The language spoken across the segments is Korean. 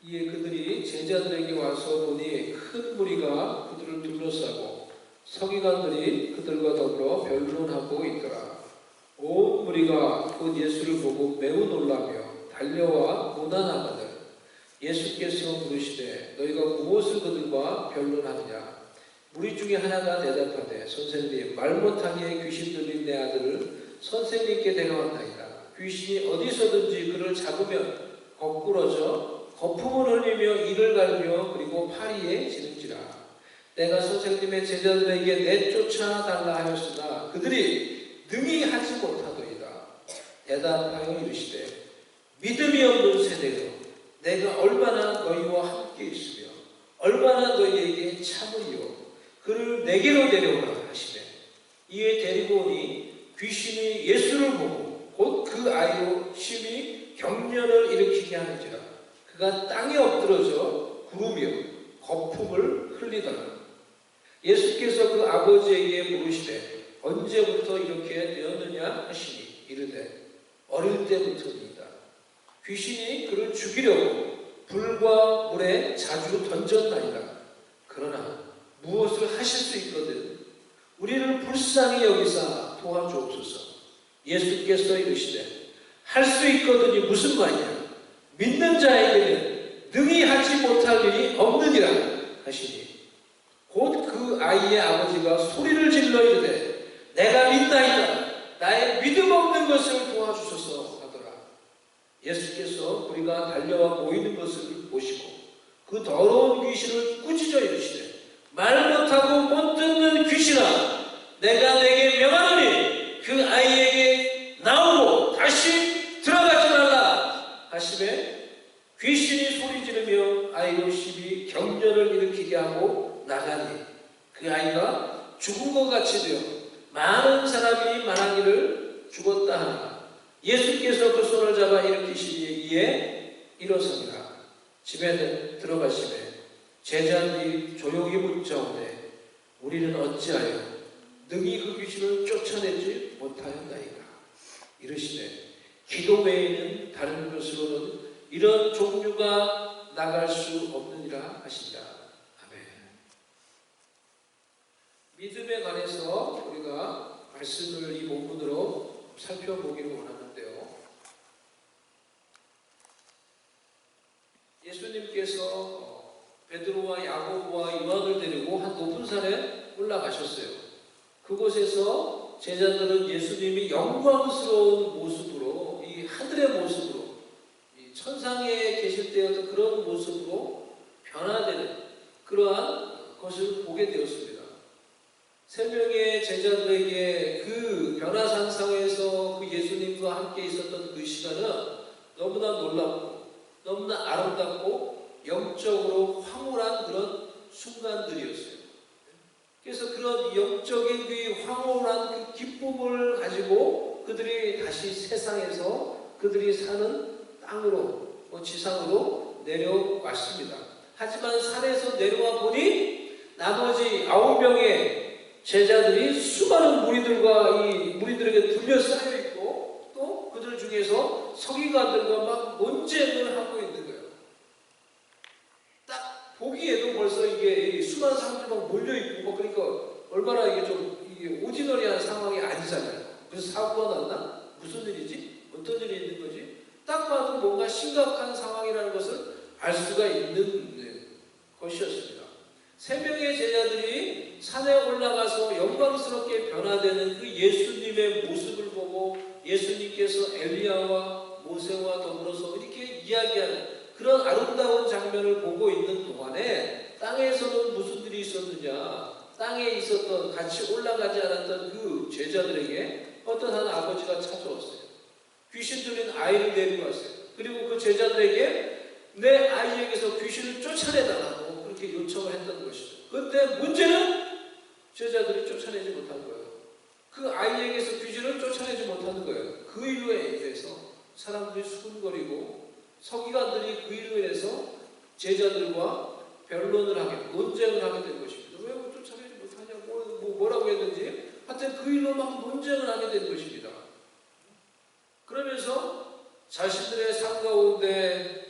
이에 그들이 제자들에게 와서 보니 큰 무리가 그들을 둘러싸고 서기관들이 그들과 더불어 변론하고 있더라. 온 무리가 곧 예수를 보고 매우 놀라며 달려와 고난하거늘 예수께서 물으시되 너희가 무엇을 그들과 변론하느냐. 무리 중에 하나가 대답하되 선생님, 말 못하게 귀신 들린 내 아들을 선생님께 데려왔나이다. 귀신이 어디서든지 그를 잡으면 거꾸러져 거품을 흘리며 이를 갈며 그리고 파리에 지는지라. 내가 선생님의 제자들에게 내쫓아 달라 하였으나 그들이 능히 하지 못하더이다. 대답하여 이르시되 믿음이 없는 세대여, 내가 얼마나 너희와 함께 있으며 얼마나 너희에게 참으리요. 그를 내게로 데려오라 하시되 이에 데리고 오니 귀신이 예수를 보고 곧 그 아이로 심히 경련을 일으키게 하는지라. 그가 땅에 엎드러져 구르며 거품을 흘리더라. 예수께서 그 아버지에게 물으시되 언제부터 이렇게 되었느냐 하시니 이르되 어릴 때부터입니다. 귀신이 그를 죽이려고 불과 물에 자주 던졌나이다. 그러나 무엇을 하실 수 있거든 우리를 불쌍히 여기사 도와주옵소서. 예수께서 이르시되 할 수 있거든이 무슨 말이냐. 믿는 자에게는 능히 하지 못할 일이 없느니라 하시니 곧 그 아이의 아버지가 소리를 질러 이르되 내가 믿나이다. 나의 믿음 없는 것을 도와주소서 하더라. 예수께서 우리가 달려와 모이는 것을 보시고 그 더러운 귀신을 꾸짖어 이르시되 말 못하고 못 듣는 귀신아, 내가 내게 명하노니 그 아이에게 나오고 다시 들어가지 말라 하시매 귀신이 소리 지르며 아이로 심히 경련을 일으키게 하고 나가니 그 아이가 죽은 것 같이 되어 많은 사람이 말하기를 죽었다 하나 예수께서 그 손을 잡아 일으키시니 이에 일어서니라. 집에 들어가시매 제자들이 조용히 묻자오되 우리는 어찌하여 능히 그 귀신을 쫓아내지 못하였나이까. 이르시되 기도 외에는 다른 것으로는 이런 종류가 나갈 수 없느니라 하신다. 아멘. 믿음에 관해서 우리가 말씀을 이 본문으로 살펴보기를 원하는데요. 예수님께서 베드로와 야고보와 요한을 데리고 한 높은 산에 올라가셨어요. 그곳에서 제자들은 예수님이 영광스러운 모습으로, 이 하늘의 모습으로, 이 천상에 계실 때의 어떤 그런 모습으로 변화되는 그러한 것을 보게 되었습니다. 세 명의 제자들에게 그 변화산상에서 그 예수님과 함께 있었던 그 시간은 너무나 놀랍고 너무나 아름답고 영적으로 황홀한 그런 순간들이었어요. 그래서 그런 영적인 그 황홀한 그 기쁨을 가지고 그들이 다시 세상에서 그들이 사는 땅으로, 지상으로 내려왔습니다. 하지만 산에서 내려와 보니 나머지 9명의 제자들이 수많은 무리들과 이 무리들에게 둘러싸여 있고 또 그들 중에서 서기관들과 막 논쟁을 하고 있는 거예요. 딱 보기에도 벌써 이게 수많은 사람들이 막 몰려있고 그러니까 얼마나 이게 오지너리한 상황이 아니잖아요. 그래서 사고가 났나? 무슨 일이지? 어떤 일이 있는 거지? 딱 봐도 뭔가 심각한 상황이라는 것을 알 수가 있는 것이었습니다. 세 명의 제자들이 산에 올라가서 영광스럽게 변화되는 그 예수님의 모습을 보고 예수님께서 엘리야와 모세와 더불어서 이렇게 이야기하는 그런 아름다운 장면을 보고 있는 동안에 땅에서는 무슨 일이 있었느냐. 땅에 있었던 같이 올라가지 않았던 그 제자들에게 어떤 한 아버지가 찾아왔어요. 귀신 들린 아이를 데리고 왔어요. 그리고 그 제자들에게 내 아이에게서 귀신을 쫓아내달라고 그렇게 요청을 했던 것이죠. 그런데 문제는 제자들이 쫓아내지 못한 거예요. 그 아이에게서 귀신을 쫓아내지 못하는 거예요. 그 일로 인해서 사람들이 수군거리고 서기관들이 그 일로 인해서 제자들과 변론을 하게, 논쟁을 하게 된 것입니다. 왜 쫓아내지 못하냐고 뭐라고 했는지 하여튼 그 일로 막 논쟁을 하게 된 것입니다. 그러면서 자신들의 삶 가운데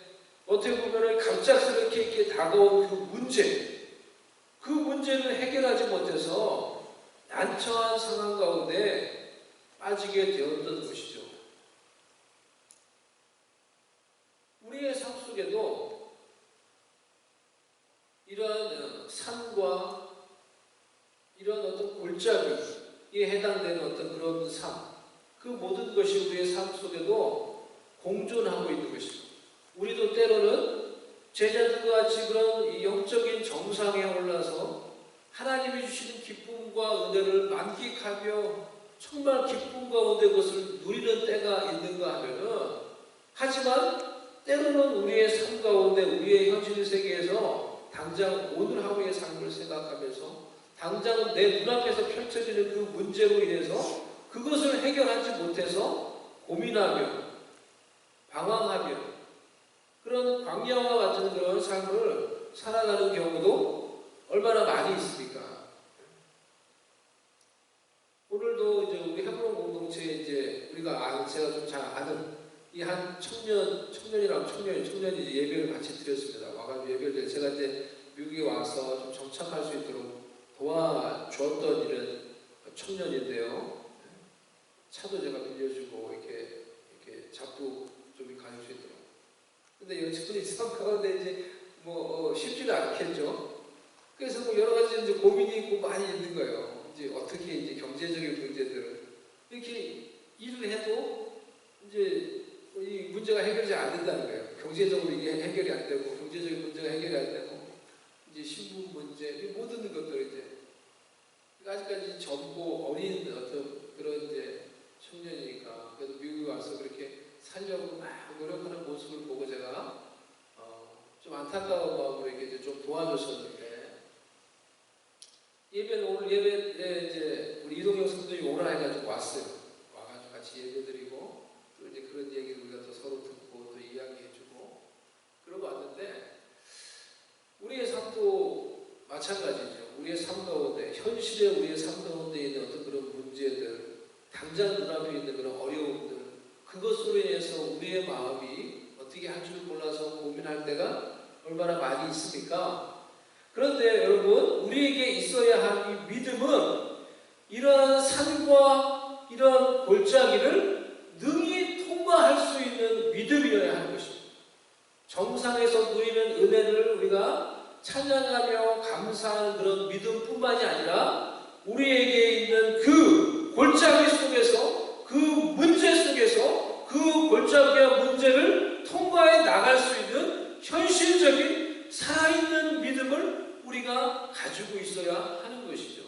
어떻게 보면 갑작스럽게 이렇게 다가온 그 문제를 해결하지 못해서 난처한 상황 가운데 빠지게 되었던 것이죠. 우리의 삶 속에도 이러한 산과 이런 어떤 골짜기에 해당되는 어떤 그런 삶, 그 모든 것이 우리의 삶 속에도 공존하고 있는 것이죠. 우리도 때로는 제자들과 같이 그런 이 영적인 정상에 올라서 하나님이 주시는 기쁨과 은혜를 만끽하며 정말 기쁨 가운데 그것을 누리는 때가 있는가 하면은, 하지만 때로는 우리의 삶 가운데 우리의 현실 세계에서 당장 오늘 하루의 삶을 생각하면서 당장 내 눈앞에서 펼쳐지는 그 문제로 인해서 그것을 해결하지 못해서 고민하며 방황하며 그런 광야와 같은 그런 삶을 살아가는 경우도 얼마나 많이 있습니까? 오늘도 이제 우리 헤브론 공동체에 이제 우리가 제가 좀 잘 아는 이 한 청년이 이제 예배를 같이 드렸습니다. 와가지고 예배를 제가 이제 미국에 와서 좀 정착할 수 있도록 도와주었던 이런 청년인데요. 차도 제가 빌려주고 이렇게 잡고 좀 가질 수 있도록. 근데 여직분이 삶 가운데 이제 쉽지가 않겠죠. 그래서 여러 가지 이제 고민이 있고 많이 있는 거예요. 이제 어떻게 이제 경제적인 문제들을 이렇게 일을 해도 이제 이 문제가 해결되지 않는다는 거예요. 경제적으로 이게 해결이 안 되고 경제적인 문제가 해결이 안 되고 이제 신분 문제 이 모든 것들 이제 아직까지 젊고 어린 어떤 그런 이제 청년이니까 그래도 미국에 와서 그렇게 살려고 막 노력하는 모습을 보고 제가 좀 안타까운 마음으로 이렇게 좀 도와줬었는데 오늘 예배에 이제 우리 이동영 선생님이 오라 해가지고 왔어요. 와가지고 같이 예배드리고 또 이제 그런 얘기를 우리가 또 서로 듣고 또 이야기해주고 그러고 왔는데 우리의 삶도 마찬가지죠. 우리의 삶 가운데 현실의 우리의 삶 가운데 있는 어떤 그런 문제들 당장 눈앞에 있는 그런 어려움들 그것으로 인해서 우리의 마음이 어떻게 할 줄 몰라서 고민할 때가 얼마나 많이 있습니까? 그런데 여러분 우리에게 있어야 할 이 믿음은 이러한 산과 이러한 골짜기를 능히 통과할 수 있는 믿음이어야 하는 것입니다. 정상에서 누리는 은혜를 우리가 찬양하며 감사하는 그런 믿음뿐만이 아니라 우리에게 있는 그 골짜기 속에서 그 문제 속에서 그 골짜기와 문제를 통과해 나갈 수 있는 현실적인 살아있는 믿음을 우리가 가지고 있어야 하는 것이죠.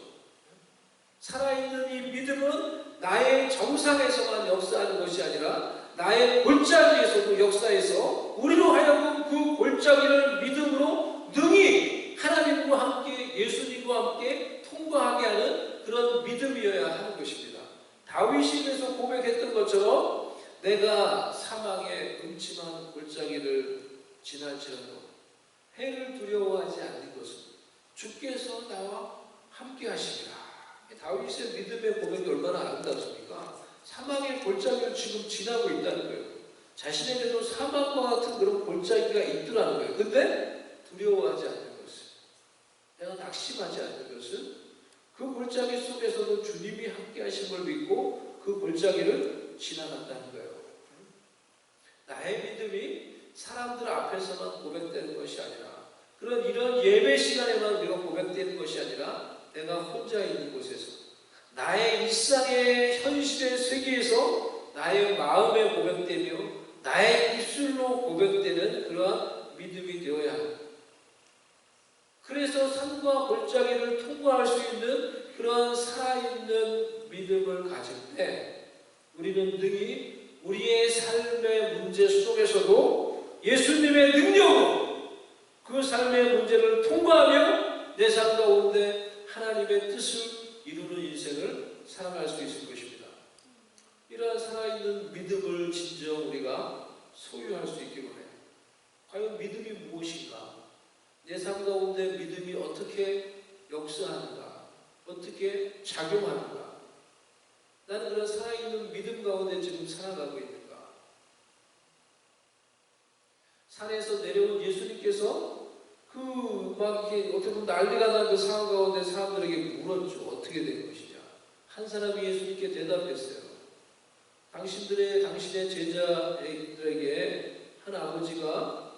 살아있는 이 믿음은 나의 정상에서만 역사하는 것이 아니라 나의 골짜기에서도 역사해서 우리로 하여금 그 골짜기를 믿음으로 능히 하나님과 함께 예수님과 함께 통과하게 하는 그런 믿음이어야 하는 것입니다. 다윗이 그래서 고백했던 것처럼 내가 사망의 음침한 골짜기를 지날지라도 해를 두려워하지 않는 것은 주께서 나와 함께 하시리라. 다윗의 믿음의 고백이 얼마나 아름답습니까? 사망의 골짜기를 지금 지나고 있다는 거예요. 자신에게도 사망과 같은 그런 골짜기가 있더라는 거예요. 근데 두려워하지 않는 것은, 내가 낙심하지 않는 것은 그 골짜기 속에서도 주님이 함께 하신 걸 믿고 그 골짜기를 지나간다는 거예요. 나의 믿음이 사람들 앞에서만 고백되는 것이 아니라 이런 예배 시간에만 우리가 고백되는 것이 아니라 내가 혼자 있는 곳에서 나의 일상의 현실의 세계에서 나의 마음에 고백되며 나의 입술로 고백되는 그러한 믿음이 되어야 합니다. 그래서 산과 골짜기를 통과할 수 있는 그런 살아있는 믿음을 가질 때 우리는 능히 우리의 삶의 문제 속에서도 예수님의 능력으로 그 삶의 문제를 통과하며 내 삶 가운데 하나님의 뜻을 이루는 인생을 살아갈 수 있을 것입니다. 이러한 살아있는 믿음을 진정 우리가 소유할 수 있기를 해요. 과연 믿음이 무엇인가? 내 삶 가운데 믿음이 어떻게 역사하는가? 어떻게 작용하는가? 나는 그런 살아있는 믿음 가운데 지금 살아가고 있는가? 산에서 내려온 예수님께서 막 이렇게 어떻게 보면 난리가 난 그 상황 가운데 사람들에게 물었죠. 어떻게 된 것이냐. 한 사람이 예수님께 대답했어요. 당신의 제자들에게 한 아버지가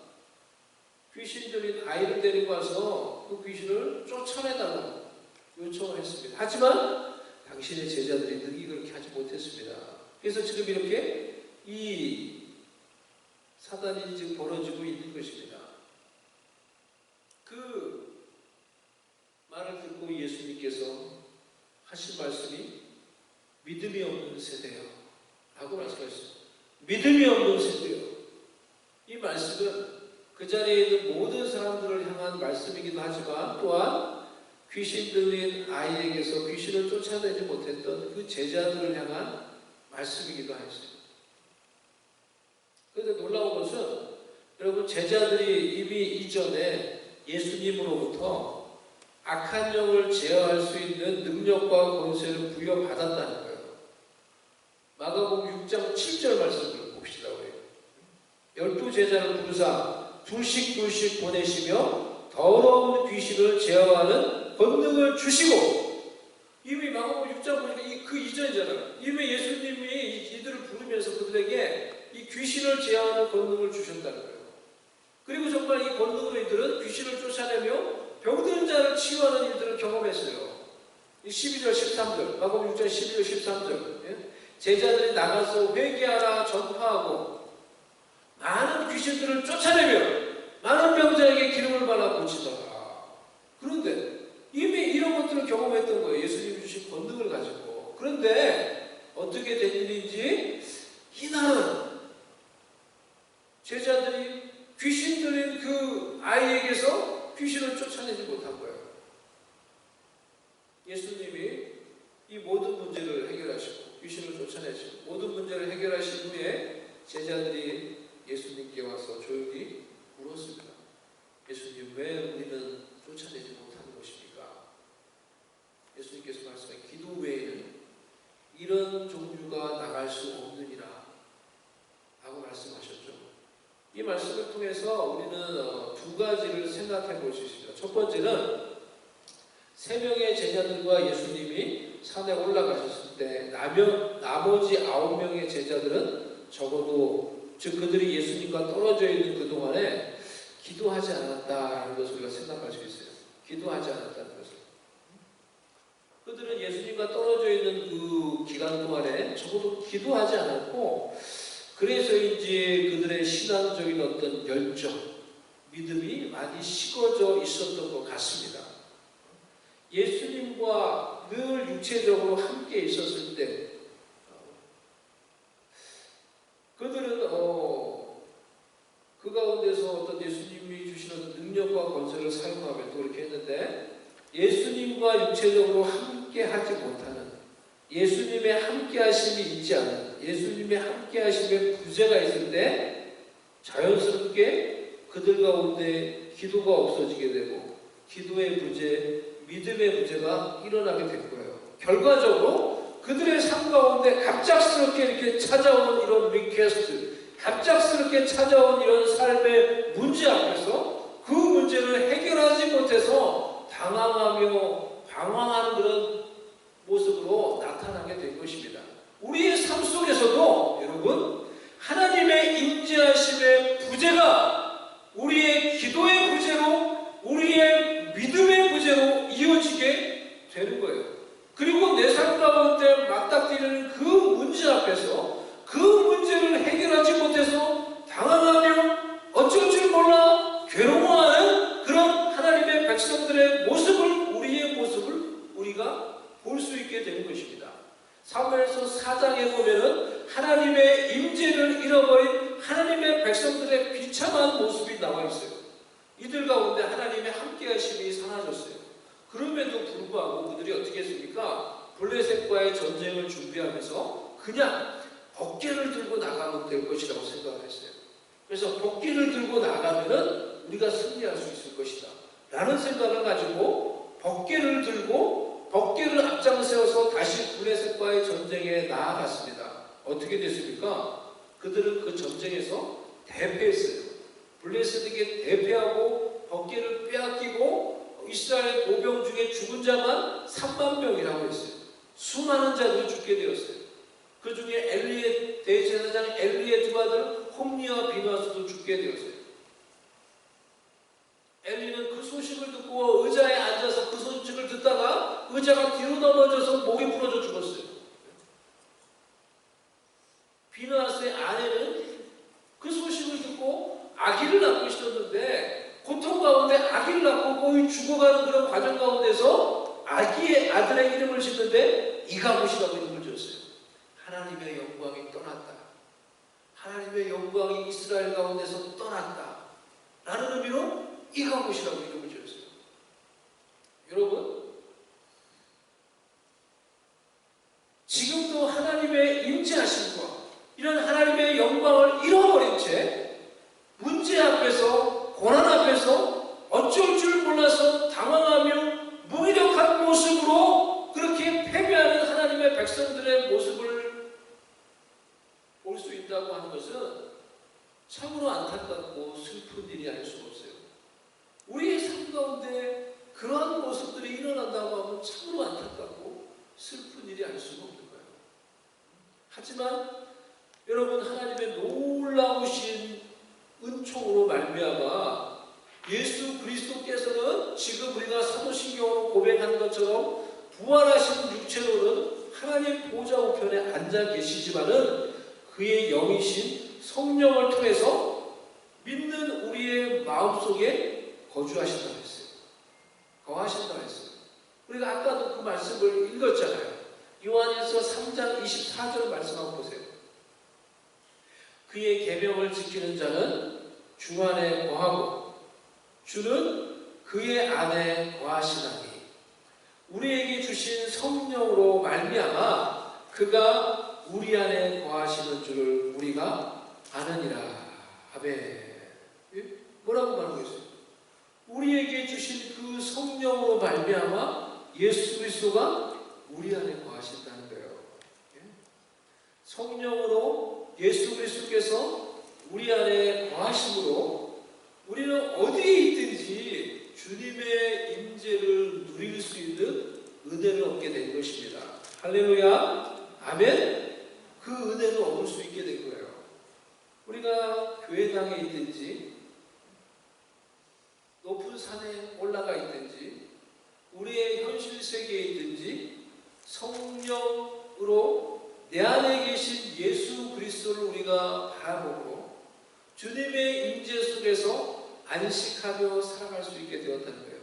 귀신 들린 아이를 데리고 와서 그 귀신을 쫓아내달라고 요청을 했습니다. 하지만 당신의 제자들이 능히 그렇게 하지 못했습니다. 그래서 지금 이렇게 이 사단이 지금 벌어지고 있는 것입니다. 그 말을 듣고 예수님께서 하신 말씀이 믿음이 없는 세대요 라고 말씀하셨어요. 믿음이 없는 세대요. 이 말씀은 그 자리에 있는 모든 사람들을 향한 말씀이기도 하지만 또한 귀신 들린 아이에게서 귀신을 쫓아내지 못했던 그 제자들을 향한 말씀이기도 하였어요. 그런데 놀라운 것은 여러분 제자들이 이미 이전에 예수님으로부터 악한 영을 제어할 수 있는 능력과 권세를 부여받았다는 거예요. 마가복음 6장 7절 말씀을 봅시다. 우리 12 제자를 부르사 둘씩 보내시며 더러운 귀신을 제어하는 권능을 주시고, 이미 마가복음 6장 보니까 그 이전이잖아요. 이미 예수님이 이들을 부르면서 그들에게 이 귀신을 제어하는 권능을 주셨다는 거예요. 그리고 정말 이 권능으로 이들은 귀신을 쫓아내며 병든 자를 치유하는 일들을 경험했어요. 12절 13절 마가복음 6장 12절 13절 제자들이 나가서 회개하라 전파하고 많은 귀신들을 쫓아내며 많은 병자에게 기름을 발라 고치더라. 그런데 이미 이런 것들을 경험했던 거예요. 예수님이 주신 권능을 가지고. 그런데 어떻게 된 일인지 이날은 제자들이 귀신 들린 그 아이에게서 귀신을 쫓아내지 못한 거예요. 예수님이 이 모든 문제를 해결하시고 귀신을 쫓아내시고 모든 문제를 해결하신 후에 제자들이 예수님께 와서 조용히 물었습니다. 예수님, 왜 우리는 쫓아내지 못하는 것입니까? 예수님께서 말씀하신 기도 외에는 이런 종류가 나갈 수 없느니라 라고 말씀하셨죠. 이 말씀을 통해서 우리는 두 가지를 생각해 볼 수 있습니다. 첫 번째는 3명의 제자들과 예수님이 산에 올라가셨을 때 나머지 9명의 제자들은 적어도 즉 그들이 예수님과 떨어져 있는 그동안에 기도하지 않았다는 것을 우리가 생각할 수 있어요. 기도하지 않았다는 것을. 그들은 예수님과 떨어져 있는 그 기간 동안에 적어도 기도하지 않았고, 그래서인지 그들의 신앙적인 어떤 열정, 믿음이 많이 식어져 있었던 것 같습니다. 예수님과 늘 육체적으로 함께 있었을 때 그들은 그 가운데서 어떤 예수님이 주시는 능력과 권세를 사용하며 또 그렇게 했는데, 예수님과 육체적으로 함께 하지 못하는, 예수님의 함께 하심이 있지 않은, 예수님의 함께 하심에 부재가 있을 때 자연스럽게 그들 가운데 기도가 없어지게 되고 기도의 부재, 믿음의 부재가 일어나게 된 거예요. 결과적으로 그들의 삶 가운데 갑작스럽게 이렇게 찾아오는 이런 리퀘스트, 갑작스럽게 찾아온 이런 삶의 문제 앞에서 그 문제를 해결하지 못해서 당황하며 방황하는 그런 모습으로 나타나게 된 것입니다. 우리의 삶 속에서도 여러분, 하나님의 임재하심의 부재가 우리의 기도의 부재로, 우리의 믿음의 부재로 이어지게 되는 거예요. 그리고 내 삶 가운데 맞닥뜨리는 그 문제 앞에서 그 문제를 해결하지 못해서 당황하며 어쩔 줄 몰라 괴로워하는 그런 하나님의 백성들의 모습을, 우리의 모습을 우리가 볼 수 있게 되는 것입니다. 사무엘서 4장에 보면은 하나님의 임재를 잃어버린 하나님의 백성들의 비참한 모습이 나와 있어요. 이들 가운데 하나님의 함께하심이 사라졌어요. 그럼에도 불구하고 그들이 어떻게 했습니까? 블레셋과의 전쟁을 준비하면서 그냥 법궤를 들고 나가면 될 것이라고 생각을 했어요. 그래서 법궤를 들고 나가면은 우리가 승리할 수 있을 것이다 라는 생각을 가지고 법궤를 들고 법궤를 앞장 세워서 다시 블레셋과의 전쟁에 나아갔습니다. 어떻게 됐습니까? 그들은 그 전쟁에서 대패했어요. 블레셋에게 대패하고 번개를 빼앗기고 이스라엘 보병 중에 죽은 자만 3만 명이라고 했어요. 수많은 자들이 죽게 되었어요. 그 중에 엘리의 대제사장 엘리의 두 아들 홈니와 비누아스도 죽게 되었어요. 엘리는 그 소식을 듣고 의자에 앉아서 그 소식을 듣다가 의자가 뒤로 넘어져서 목이 부러져 죽었어요. 비누아스의 아내는 그 소식을 듣고 아기를 낳고 있었는데 고통 가운데 아기를 낳고 거의 죽어가는 그런 과정 가운데서 아들의 이름을 짓는데 이가봇이라고 이름을 지었어요. 하나님의 영광이 떠났다. 하나님의 영광이 이스라엘 가운데서 떠났다. 라는 의미로 이가봇이라고 이름을 지었어요. 여러분, 지금도 하나님의 임재하심과 이런 하나님의 영광을 잃어버린 채 문제 앞에서 고난 앞에서 어쩔 줄 몰라서 당황하며 무기력한 모습으로 그렇게 패배하는 하나님의 백성들의 모습을 볼 수 있다고 하는 것은 참으로 안타깝고 슬픈 일이 아닐 수가 없어요. 우리의 삶 가운데 그러한 모습들이 일어난다고 하면 참으로 안타깝고 슬픈 일이 아닐 수가 없는 거예요. 하지만 여러분, 하나님의 놀라우신 은총으로 말미암아 예수 그리스도께서는 지금 우리가 사도신경으로 고백하는 것처럼 부활하신 육체로는 하나님 보좌 우편에 앉아 계시지만은 그의 영이신 성령을 통해서 믿는 우리의 마음속에 거주하신다고 했어요. 거하신다고 했어요. 우리가 아까도 그 말씀을 읽었잖아요. 요한일서 3장 24절 말씀 한번 보세요. 그의 계명을 지키는 자는 주 안에 거하고 주는 그의 안에 거하시나니 우리에게 주신 성령으로 말미암아 그가 우리 안에 거하시는 줄을 우리가 아느니라. 아멘. 뭐라고 말하고 있어요? 우리에게 주신 그 성령으로 말미암아 예수 그리스도가 우리 안에 거하신다는 거예요. 성령으로 예수 그리스도께서 우리 안에 거하심으로 우리는 어디에 있든지 주님의 임재를 누릴 수 있는 은혜를 얻게 된 것입니다. 할렐루야. 아멘. 그 은혜를 얻을 수 있게 된 거예요. 우리가 교회당에 있든지 높은 산에 올라가 있든지 우리의 현실 세계에 있든지 성령으로 내 안에 계신 예수 그리스도를 우리가 바라보고 주님의 임재 속에서 안식하며 살아갈 수 있게 되었다는 거예요.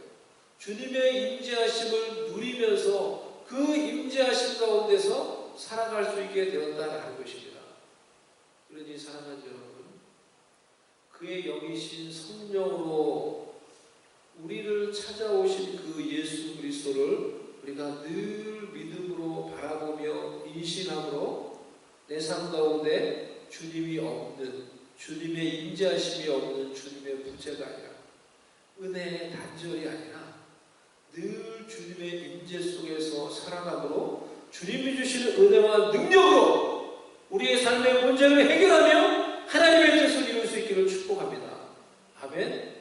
주님의 임재하심을 누리면서 그 임재하심 가운데서 살아갈 수 있게 되었다는 것입니다. 그러니 사랑하는 여러분, 그의 영이신 성령으로 우리를 찾아오신 그 예수 그리스도를 우리가 늘 믿음으로 바라보며 인신함으로 내 삶 가운데 주님이 없는, 주님의 임재하심이 없는 주님의 부재가 아니라 은혜의 단절이 아니라 늘 주님의 임재 속에서 살아감으로 주님이 주시는 은혜와 능력으로 우리의 삶의 문제를 해결하며 하나님의 뜻을 이룰 수 있기를 축복합니다. 아멘.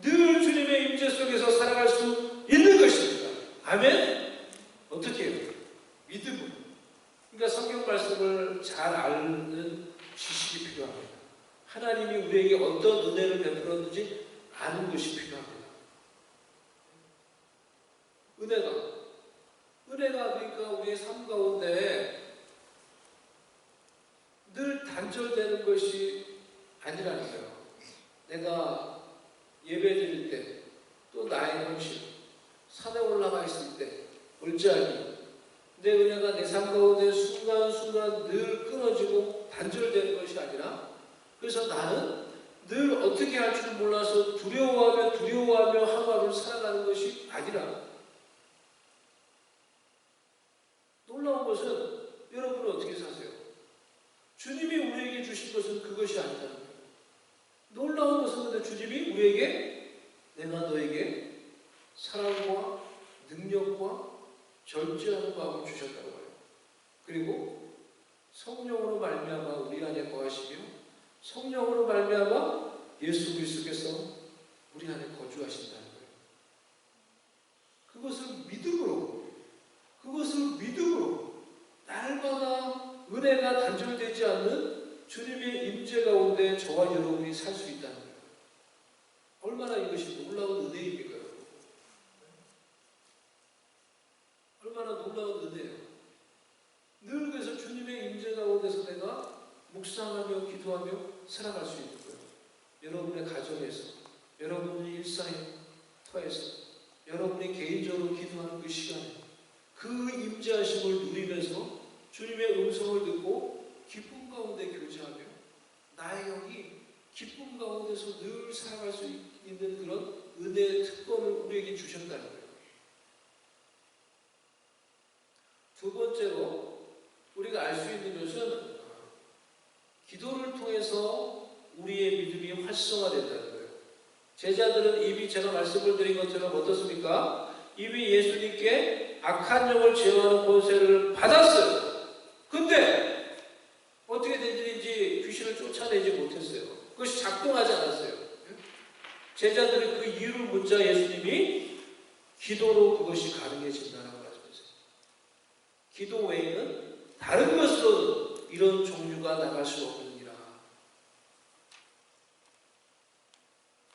늘 주님의 임재 속에서 살아갈 수 있는 것입니다. 아멘. 어떻게 해요? 믿음으로. 그러니까 성경 말씀을 잘 아는 지식이 필요합니다. 하나님이 우리에게 어떤 은혜를 베풀었는지 아는 것이 필요합니다. 은혜가 그러니까 우리의 삶 가운데 늘 단절되는 것이 아니라는 거예요. 내가 예배 드릴 때, 또 나의 현실, 산에 올라가 있을 때, 멀찌하니 내 은혜가 내 삶 가운데 순간순간 늘 끊어지고 단절되는 것이 아니라 그래서 나는 늘 어떻게 할 줄 몰라서 두려워하며 하루하루 살아가는 것이 아니라 놀라운 것은 여러분은 어떻게 사세요? 주님이 우리에게 주신 것은 그것이 아니다는 거예요. 놀라운 것은 근데 주님이 우리에게 내가 너에게 사랑과 능력과 절제하는 마음을 주셨다고 해요. 그리고 성령으로 말미암아 우리 안에 거하시며 성령으로 말미암아 예수 그리스도께서 우리 안에 거주하신다는 거예요. 그것을 믿음으로 날마다 은혜가 단절되지 않는 주님의 임재 가운데 저와 여러분이 살 수 있다는 거예요. 얼마나 이것이 놀라운 은혜입니까, 여러분? 얼마나 놀라운 은혜예요. 늘 그래서 주님의 임재 가운데서 내가 묵상하며 기도하며 살아갈 수 있는 거예요. 여러분의 가정에서, 여러분의 일상의 터에서, 여러분이 개인적으로 기도하는 그 시간에 그 임재하심을 누리면서 주님의 음성을 듣고 기쁨 가운데 교제하며 나의 영이 기쁨 가운데서 늘 살아갈 수 있는 그런 은혜의 특권을 우리에게 주셨다는 거예요. 두 번째로 우리가 알 수 있는 것은 기도를 통해서 우리의 믿음이 활성화된다는 거예요. 제자들은 이미 제가 말씀을 드린 것처럼 어떻습니까? 이미 예수님께 악한 영을 제어하는 권세를 받았어요. 근데 어떻게 된 일인지 귀신을 쫓아내지 못했어요. 그것이 작동하지 않았어요. 제자들의 그 이유를 묻자 예수님이 기도로 그것이 가능해진다는 말씀이세요. 기도 외에는 다른 것으로 이런 종류가 나갈 수 없느니라.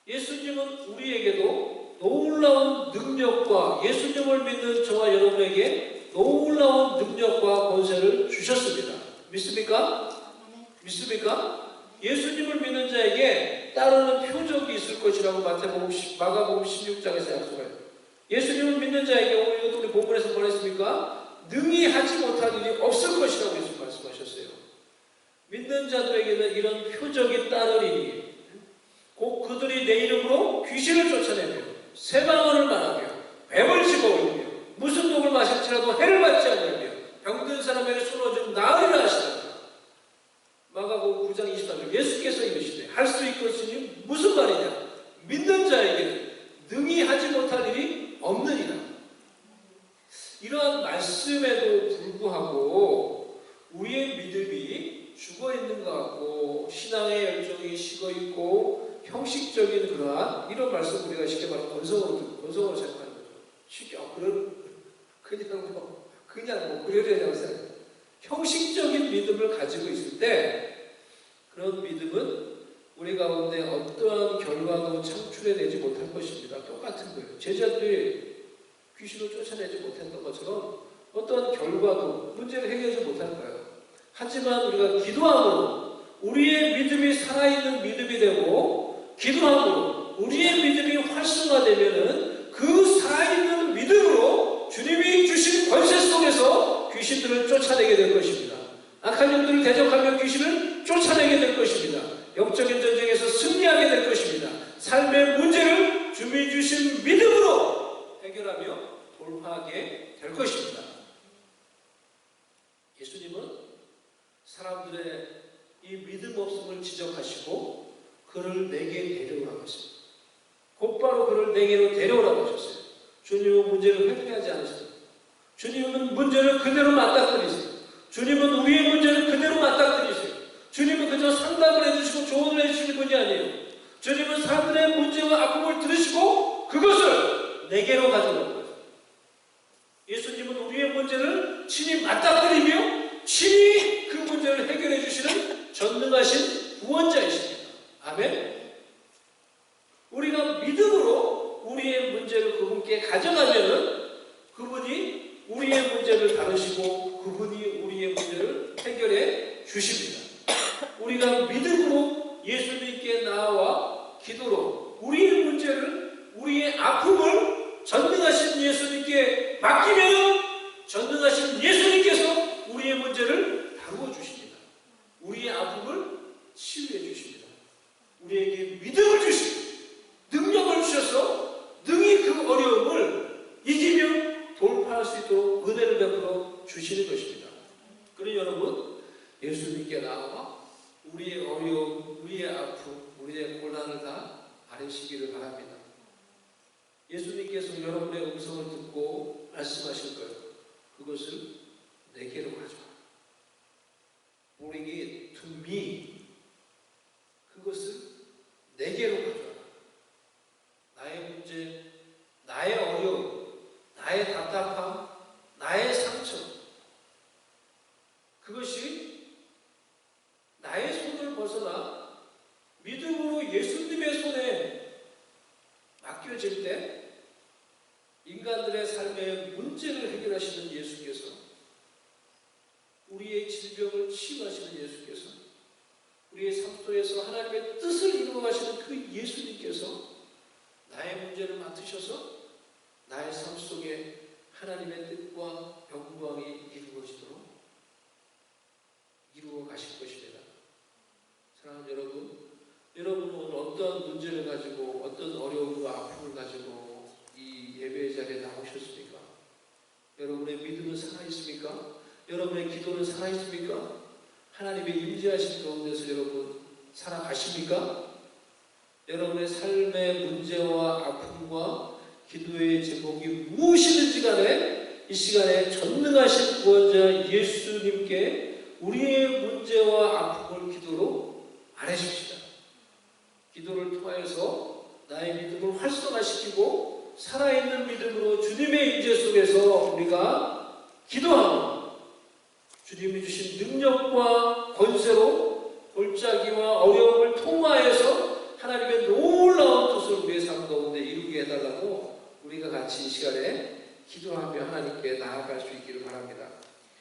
예수님은 우리에게도 놀라운 능력과 예수님을 믿는 저와 여러분에게 놀라운 능력과 권세를 주셨습니다. 믿습니까? 믿습니까? 예수님을 믿는 자에게 따르는 표적이 있을 것이라고 마가복음 16장에서 약속해요. 예수님을 믿는 자에게 이것도 우리 본문에서 뭐라 했습니까? 능히 하지 못할 일이 없을 것이라고 예수님 말씀하셨어요. 믿는 자들에게는 이런 표적이 따르리니 곧 그들이 내 이름으로 귀신을 쫓아내며 새 방언을 말하며 뱀을 집어올리며 무슨 독을 마실지라도 해를 받지 않으며 병든 사람에게 손을 얹으면 나으리라 하시더라. 마가복음 9장 23절 예수께서 이르시되 할 수 있겠으니 무슨 말이냐? 믿는 자에게는 능히 하지 못할 일이 없느니라. 이러한 말씀에도 불구하고 우리의 믿음이 죽어있는 것 같고 신앙의 열정이 식어있고 형식적인 그러한 이런 말씀 우리가 쉽게 말하면 건성으로 생각하는 거죠. 쉽게 그냥 그러려냐고 생각해요. 형식적인 믿음을 가지고 있을 때 그런 믿음은 우리 가운데 어떠한 결과도 창출해내지 못할 것입니다. 똑같은 거예요. 제자들이 귀신을 쫓아내지 못했던 것처럼 어떠한 결과도 문제를 해결하지 못할 거예요. 하지만 우리가 기도함으로 우리의 믿음이 살아있는 믿음이 되고 기도함으로 우리의 믿음이 활성화되면은 그 살아있는 믿음으로 주님이 주신 권세 속에서 귀신들을 쫓아내게 될 것입니다. 악한 영들을 대적하며 귀신을 쫓아내게 될 것입니다. 영적인 전쟁에서 승리하게 될 것입니다. 삶의 문제를 주님이 주신 믿음으로 해결하며 돌파하게 될 것입니다. 예수님은 사람들의 이 믿음 없음을 지적하시고 그를 내게 데려오라고 했습니다. 곧바로 그를 내게로 데려오라고 하셨어요. 주님은 문제를 회피하지 않으셨어요. 주님은 문제를 그대로 맞닥뜨리세요. 주님은 우리의 문제를 그대로 맞닥뜨리세요. 주님은 그저 상담을 해주시고 조언을 해주시는 분이 아니에요. 주님은 사람들의 문제와 아픔을 들으시고 그것을 내게로 가져오는 거예요. 예수님은 우리의 문제를 친히 맞닥뜨리며 친히 그 문제를 해결해 주시는 전능하신 구원자이십니다. 아멘. 우리가 믿음으로 우리의 문제를 그분께 가져가면은 그분이 우리의 문제를 다루시고 그분이 우리의 문제를 해결해 주십니다. 우리가 믿음으로 예수님께 나아와 기도로 우리의 문제를 우리의 아픔을 전능하신 예수님께 맡기면 전능하신 예수님께서 우리의 문제를 다루어 주십니다. 우리의 아픔을 치유해 주십니다. 우리에게 믿음을 주시고 능력을 주셔서 능히 그 어려움을 이기며 돌파할 수 있도록 은혜를 베풀어 주시는 것입니다. 그러니 여러분 예수님께 나와 우리의 어려움, 우리의 아픔, 우리의 고난을 다 아뢰시기를 바랍니다. 예수님께서 여러분의 음성을 듣고 말씀하실 거예요. 그것을 내게로 가져와. Bring it to me. 그것을 내게로 가져와라. 나의 문제, 나의 어려움, 나의 답답함, 나의 상처, 그것이 나의 손을 벗어나 믿음으로 예수님의 손에 맡겨질 때 인간들의 삶의 문제를 해결하시는 예수께서, 우리의 질병을 치유하시는 예수께서, 우리의 삶 속에서 하나님의 뜻을 이루어가시는 그 예수님께서 나의 문제를 맡으셔서 나의 삶 속에 하나님의 뜻과 영광이 이루어지도록 이루어 가실 것입니다. 사랑하는 여러분, 여러분은 오늘 어떤 문제를 가지고, 어떤 어려움과 아픔을 가지고 이 예배 자리에 나오셨습니까? 여러분의 믿음은 살아있습니까? 여러분의 기도는 살아있습니까? 하나님의 임재하신 가운데서 여러분 살아가십니까? 여러분의 삶의 문제와 아픔과 기도의 제목이 무엇이든지 간에 이 시간에 전능하신 구원자 예수님께 우리의 문제와 아픔을 기도로 말해줍시다. 기도를 통하여서 나의 믿음을 활성화시키고 살아있는 믿음으로 주님의 임재 속에서 우리가 기도하고 주님이 주신 능력과 권세로 골짜기와 어려움